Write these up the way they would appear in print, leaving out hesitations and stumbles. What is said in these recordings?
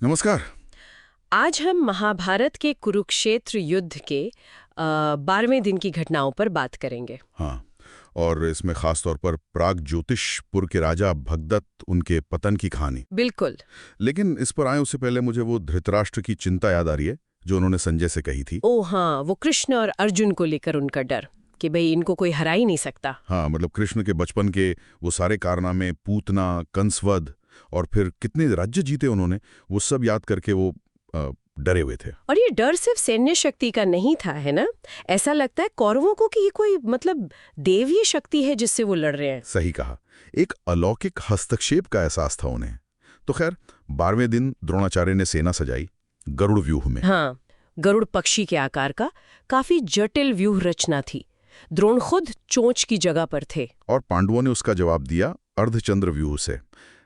नमस्कार। आज हम महाभारत के कुरुक्षेत्र युद्ध के 12वें दिन की घटनाओं पर बात करेंगे। हाँ, और इसमें खास तौर पर प्राग ज्योतिषपुर के राजा भगदत्त, उनके पतन की कहानी। बिल्कुल। लेकिन इस पर आए उससे पहले मुझे वो धृतराष्ट्र की चिंता याद आ रही है जो उन्होंने संजय से कही थी। ओ हाँ, वो कृष्ण और अर्जुन को लेकर उनका डर कि भाई इनको कोई हरा ही नहीं सकता। हाँ, मतलब कृष्ण के बचपन के वो सारे कारनामे, पूतना, कंसवध और फिर कितने राज्य जीते उन्होंने, वो सब याद करके वो डरे हुए थे। और ये डर सिर्फ सैन्य शक्ति का नहीं था, है ना? ऐसा लगता है कौरवों को कि ये कोई देवीय शक्ति है जिससे वो लड़ रहे हैं। सही कहा, एक अलौकिक हस्तक्षेप का एहसास था उन्हें। तो खैर, 12वें दिन द्रोणाचार्य ने सेना सजाई गरुड़ व्यूह में। हाँ, गरुड़ पक्षी के आकार का काफी जटिल व्यूह रचना थी। द्रोण खुद चोंच की जगह पर थे। और पांडवों ने उसका जवाब दिया अर्धचंद्र व्यूह से।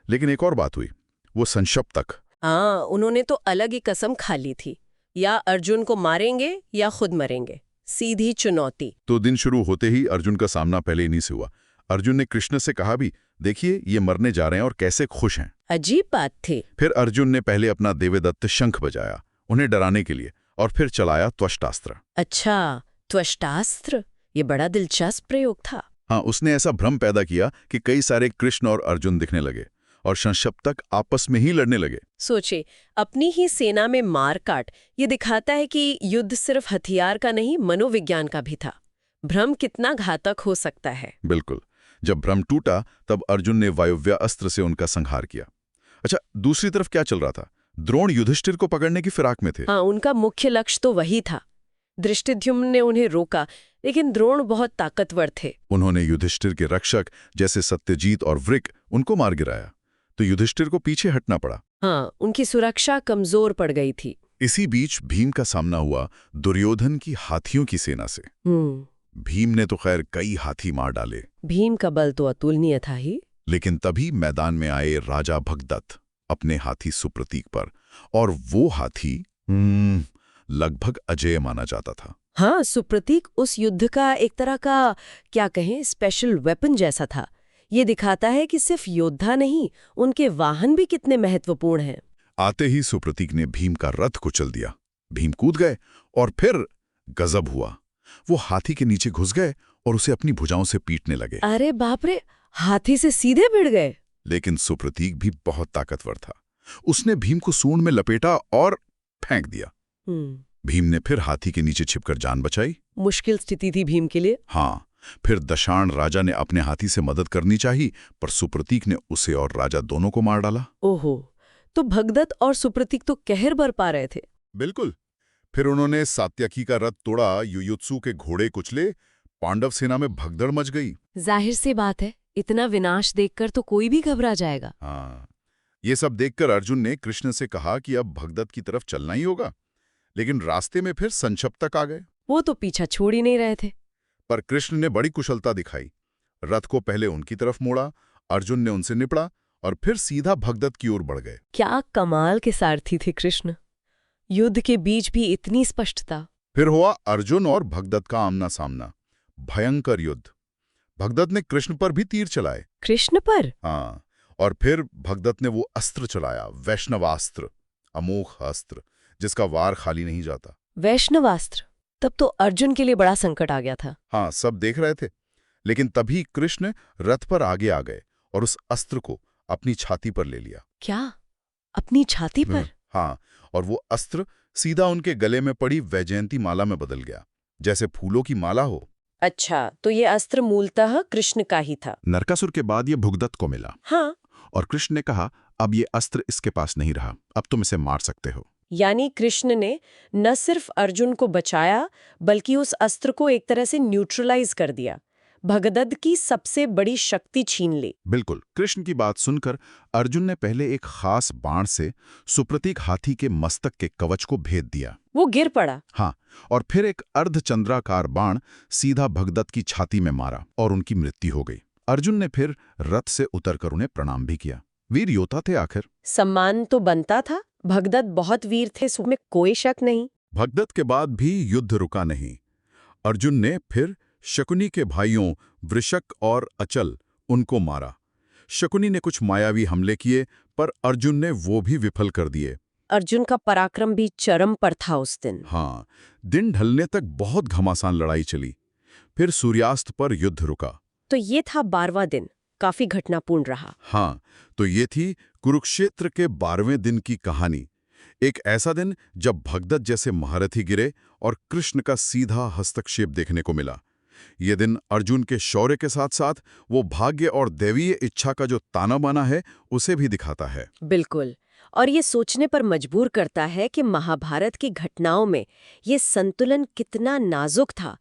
लेकिन एक और बात हुई, वो संशप्तक। हाँ, उन्होंने तो अलग ही कसम खा ली थी, या अर्जुन को मारेंगे या खुद मरेंगे। सीधी चुनौती। तो दिन शुरू होते ही अर्जुन का सामना पहले इन्हीं से हुआ। अर्जुन ने कृष्ण से कहा भी, देखिए ये मरने जा रहे हैं और कैसे खुश हैं। अजीब बात थी। फिर अर्जुन ने पहले अपना देवदत्त शंख बजाया उन्हें डराने के लिए, और फिर चलाया त्वष्टास्त्र। अच्छा, त्वष्टास्त्र, ये बड़ा दिलचस्प प्रयोग था। हाँ, उसने ऐसा भ्रम पैदा किया कि कई सारे कृष्ण और अर्जुन दिखने लगे और संशप्तक आपस में ही लड़ने लगे। सोचे, अपनी ही सेना में मार काट, ये दिखाता है कि युद्ध सिर्फ हथियार का नहीं, मनोविज्ञान का भी था। भ्रम कितना घातक हो सकता है। बिल्कुल। जब भ्रम टूटा तब अर्जुन ने वायुव्य अस्त्र से उनका संहार किया। अच्छा, दूसरी तरफ क्या चल रहा था? द्रोण युधिष्ठिर को पकड़ने की फिराक में थे। हाँ, उनका मुख्य लक्ष्य तो वही था। धृष्टद्युम्न ने उन्हें रोका, लेकिन द्रोण बहुत ताकतवर थे। उन्होंने युधिष्ठिर के रक्षक जैसे सत्यजीत और वृक उनको मार गिराया, तो युधिष्ठिर को पीछे हटना पड़ा। हाँ, उनकी सुरक्षा कमजोर पड़ गई थी। इसी बीच भीम का सामना हुआ दुर्योधन की हाथियों की सेना से। भीम ने तो खैर कई हाथी मार डाले। भीम का बल तो अतुलनीय था ही। लेकिन तभी मैदान में आए राजा भगदत्त अपने हाथी सुप्रतीक पर, और वो हाथी लगभग अजेय माना जाता था। हाँ, सुप्रतीक उस युद्ध का एक तरह का, क्या कहें, स्पेशल वेपन जैसा था। ये दिखाता है कि सिर्फ योद्धा नहीं, उनके वाहन भी कितने महत्वपूर्ण हैं। आते ही सुप्रतीक ने भीम का रथ कुचल दिया। भीम कूद गए और फिर गजब हुआ, वो हाथी के नीचे घुस गए और उसे अपनी भुजाओं से पीटने लगे। अरे बाप रे, हाथी से सीधे भिड़ गए। लेकिन सुप्रतीक भी बहुत ताकतवर था। उसने भीम को सूंड में लपेटा और फेंक दिया। भीम ने फिर हाथी के नीचे छिपकर जान बचाई। मुश्किल स्थिति थी भीम के लिए। हाँ, फिर दशाण राजा ने अपने हाथी से मदद करनी चाहिए, पर सुप्रतीक ने उसे और राजा दोनों को मार डाला। ओहो, तो भगदत्त और सुप्रतीक तो कहर बरपा रहे थे। बिल्कुल। फिर उन्होंने सात्यकी का रथ तोड़ा, युयुत्सु के घोड़े कुचले, पांडव सेना में भगदड़ मच गई। जाहिर सी बात है, इतना विनाश देखकर तो कोई भी घबरा जाएगा। हाँ, ये सब देखकर अर्जुन ने कृष्ण से कहा कि अब भगदत्त की तरफ चलना ही होगा। लेकिन रास्ते में फिर संशप्तक आ गए। वो तो पीछा छोड़ ही नहीं रहे थे। पर कृष्ण ने बड़ी कुशलता दिखाई। रथ को पहले उनकी तरफ मोड़ा, अर्जुन ने उनसे निपटा और फिर सीधा भगदत्त की ओर बढ़ गए। क्या कमाल के सारथी थे कृष्ण, युद्ध के बीच भी इतनी स्पष्टता। फिर हुआ अर्जुन और भगदत्त का आमना सामना, भयंकर युद्ध। भगदत्त ने कृष्ण पर भी तीर चलाए। कृष्ण पर? हाँ, और फिर भगदत्त ने वो अस्त्र चलाया, वैष्णवास्त्र, अमोघ अस्त्र जिसका वार खाली नहीं जाता। वैष्णवास्त्र? तब तो अर्जुन के लिए बड़ा संकट आ गया था। हाँ, सब देख रहे थे। लेकिन तभी कृष्ण रथ पर आगे आ गए और उस अस्त्र को अपनी छाती पर ले लिया। क्या? अपनी छाती पर? हाँ, और वो अस्त्र सीधा उनके गले में पड़ी वैजयंती माला में बदल गया, जैसे फूलों की माला हो। अच्छा, तो ये अस्त्र मूलतः कृष्ण का ही था। नरकासुर के बाद ये भगदत्त को मिला। हाँ। और कृष्ण ने कहा, अब ये अस्त्र इसके पास नहीं रहा, अब तुम इसे मार सकते हो। यानी कृष्ण ने न सिर्फ अर्जुन को बचाया, बल्कि उस अस्त्र को एक तरह से न्यूट्रलाइज कर दिया, भगदत्त की सबसे बड़ी शक्ति छीन ली। बिल्कुल। कृष्ण की बात सुनकर अर्जुन ने पहले एक खास बाण से सुप्रतीक हाथी के मस्तक के कवच को भेद दिया। वो गिर पड़ा। हाँ, और फिर एक अर्धचंद्राकार बाण सीधा भगदत्त की छाती में मारा और उनकी मृत्यु हो गई। अर्जुन ने फिर रथ से उतरकर उन्हें प्रणाम भी किया। वीर योद्धा थे आखिर। सम्मान तो बनता था। भगदत्त बहुत वीर थे, इसमें कोई शक नहीं। भगदत्त के बाद भी युद्ध रुका नहीं। अर्जुन ने फिर शकुनी के भाइयों वृषक और अचल उनको मारा। शकुनी ने कुछ मायावी हमले किए, पर अर्जुन ने वो भी विफल कर दिए। अर्जुन का पराक्रम भी चरम पर था उस दिन। हाँ, दिन ढलने तक बहुत घमासान लड़ाई चली। फिर सूर्यास्त पर युद्ध रुका। तो ये था 12वां दिन, काफी घटनापूर्ण रहा। हाँ, तो ये थी कुरुक्षेत्र के 12वें दिन की कहानी। एक ऐसा दिन जब भगदत्त जैसे महारथी गिरे और कृष्ण का सीधा हस्तक्षेप देखने को मिला। ये दिन अर्जुन के शौर्य के साथ साथ वो भाग्य और दैवीय इच्छा का जो ताना बाना है उसे भी दिखाता है। बिल्कुल। और ये सोचने पर मजबूर करता है कि महाभारत की घटनाओं में ये संतुलन कितना नाजुक था।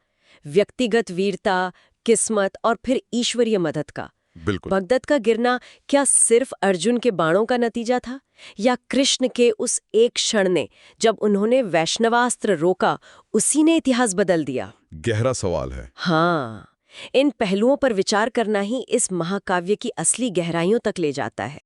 व्यक्तिगत वीरता, किस्मत और फिर ईश्वरीय मदद का। बिल्कुल। भगदत्त का गिरना क्या सिर्फ अर्जुन के बाणों का नतीजा था, या कृष्ण के उस एक क्षण ने जब उन्होंने वैष्णवास्त्र रोका, उसी ने इतिहास बदल दिया? गहरा सवाल है। हाँ, इन पहलुओं पर विचार करना ही इस महाकाव्य की असली गहराइयों तक ले जाता है।